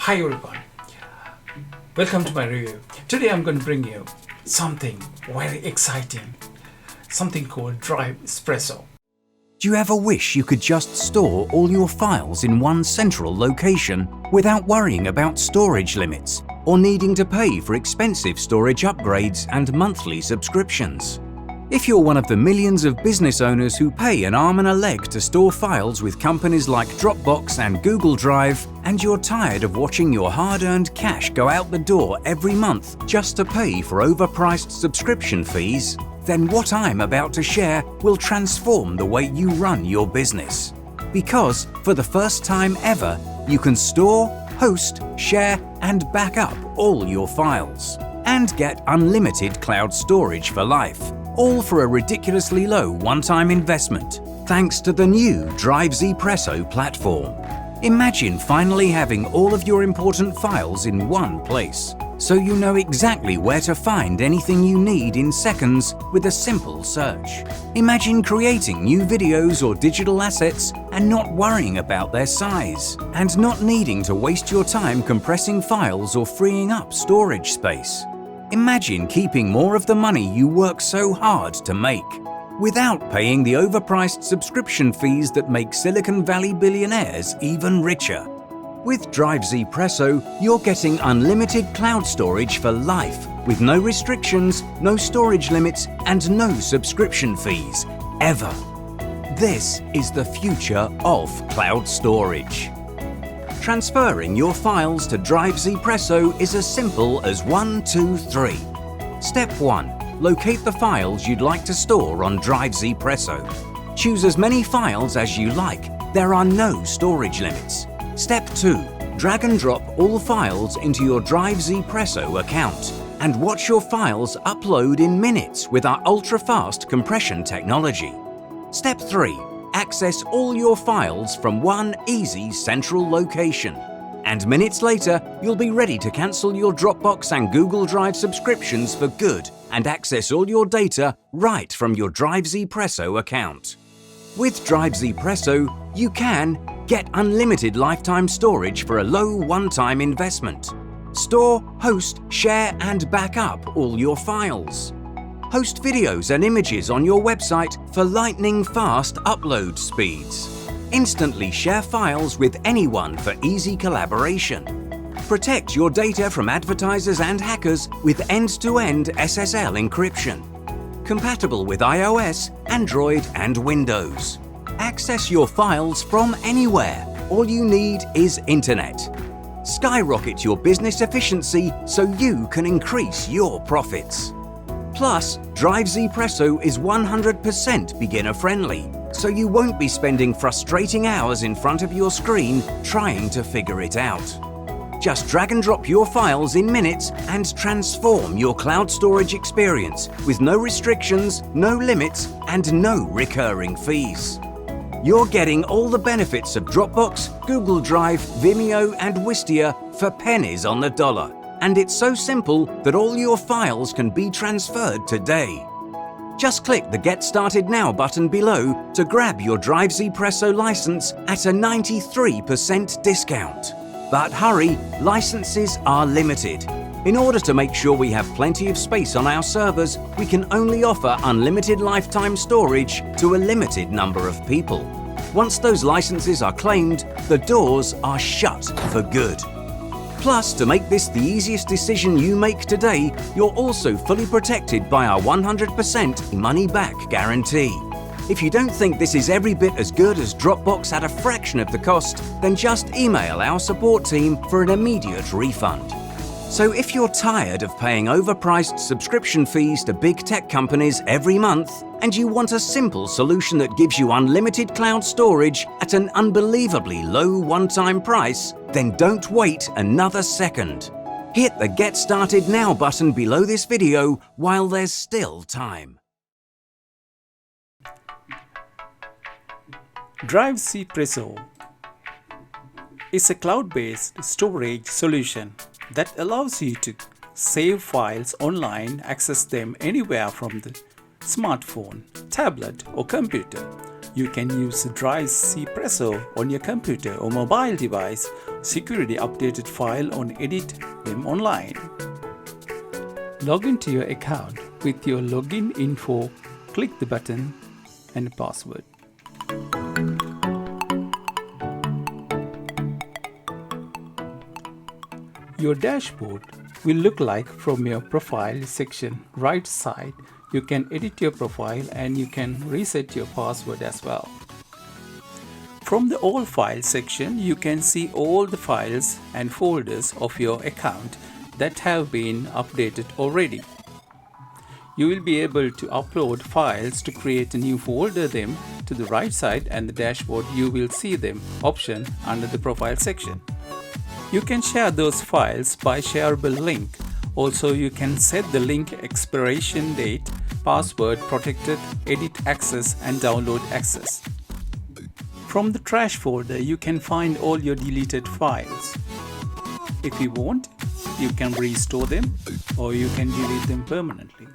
Hi everyone, welcome to my review. Today I'm going to bring you something very exciting, something called DriveXPresso. Do you ever wish you could just store all your files in one central location without worrying about storage limits or needing to pay for expensive storage upgrades and monthly subscriptions? If you're one of the millions of business owners who pay an arm and a leg to store files with companies like Dropbox and Google Drive, and you're tired of watching your hard-earned cash go out the door every month just to pay for overpriced subscription fees, then what I'm about to share will transform the way you run your business. Because, for the first time ever, you can store, host, share, and back up all your files. And get unlimited cloud storage for life. All for a ridiculously low one-time investment, thanks to the new DriveZPresso platform. Imagine finally having all of your important files in one place, so you know exactly where to find anything you need in seconds with a simple search. Imagine creating new videos or digital assets and not worrying about their size, and not needing to waste your time compressing files or freeing up storage space. Imagine keeping more of the money you work so hard to make, without paying the overpriced subscription fees that make Silicon Valley billionaires even richer. With DriveZPresso, you're getting unlimited cloud storage for life, with no restrictions, no storage limits, and no subscription fees, ever. This is the future of cloud storage. Transferring your files to DriveZPresso is as simple as 1, 2, 3. Step 1. Locate the files you'd like to store on DriveZPresso. Choose as many files as you like. There are no storage limits. Step 2. Drag and drop all files into your DriveZPresso account and watch your files upload in minutes with our ultra-fast compression technology. Step 3. Access all your files from one easy central location. And minutes later, you'll be ready to cancel your Dropbox and Google Drive subscriptions for good and access all your data right from your DriveZPresso account. With DriveZPresso, you can get unlimited lifetime storage for a low one-time investment. Store, host, share, and back up all your files. Host videos and images on your website for lightning-fast upload speeds. Instantly share files with anyone for easy collaboration. Protect your data from advertisers and hackers with end-to-end SSL encryption. Compatible with iOS, Android, and Windows. Access your files from anywhere. All you need is internet. Skyrocket your business efficiency so you can increase your profits. Plus, DriveZPresso is 100% beginner-friendly, so you won't be spending frustrating hours in front of your screen trying to figure it out. Just drag and drop your files in minutes and transform your cloud storage experience with no restrictions, no limits, and no recurring fees. You're getting all the benefits of Dropbox, Google Drive, Vimeo, and Wistia for pennies on the dollar. And it's so simple that all your files can be transferred today. Just click the Get Started Now button below to grab your DriveZPresso license at a 93% discount. But hurry, licenses are limited. In order to make sure we have plenty of space on our servers, we can only offer unlimited lifetime storage to a limited number of people. Once those licenses are claimed, the doors are shut for good. Plus, to make this the easiest decision you make today, you're also fully protected by our 100% money-back guarantee. If you don't think this is every bit as good as Dropbox at a fraction of the cost, then just email our support team for an immediate refund. So if you're tired of paying overpriced subscription fees to big tech companies every month, and you want a simple solution that gives you unlimited cloud storage at an unbelievably low one-time price, then don't wait another second. Hit the Get Started Now button below this video while there's still time. DriveZPresso is a cloud-based storage solution that allows you to save files online, access them anywhere from the smartphone, tablet, or computer. You can use DriveZPresso on your computer or mobile device, security updated file and edit them online. Log into your account with your login info, click the button and password. Your dashboard will look like from your profile section right side. You can edit your profile and you can reset your password as well. From the All Files section, you can see all the files and folders of your account that have been updated already. You will be able to upload files to create a new folder. Them to the right side and the dashboard you will see them option under the profile section. You can share those files by shareable link. Also, you can set the link expiration date, password protected, edit access and download access. From the trash folder, you can find all your deleted files. If you want, you can restore them or you can delete them permanently.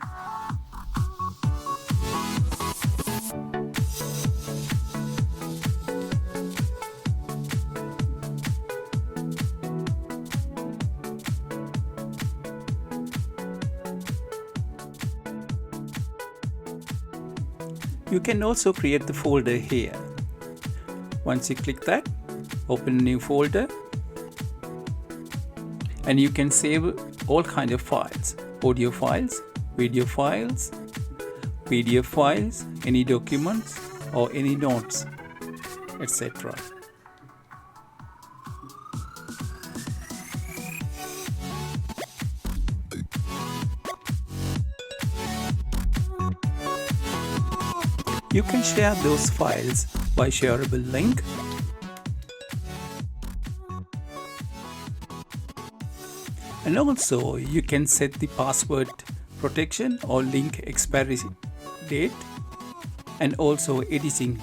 You can also create the folder here. Once you click that, open a new folder and you can save all kind of files, audio files, video files, PDF files, any documents or any notes, etc. You can share those files by shareable link. And also you can set the password protection or link expiry date and also editing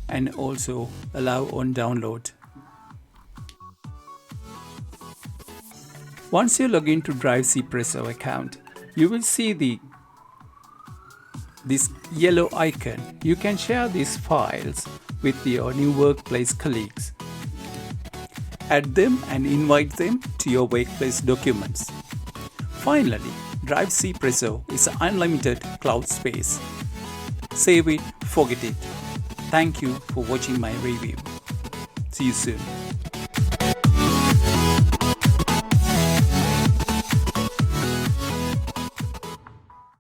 and also allow on download. Once you log into DriveZPresso account, you will see this yellow icon. You can share these files with your new workplace colleagues. Add them and invite them to your workplace documents. Finally, DriveZPresso is an unlimited cloud space. Save it, forget it. Thank you for watching my review. See you soon.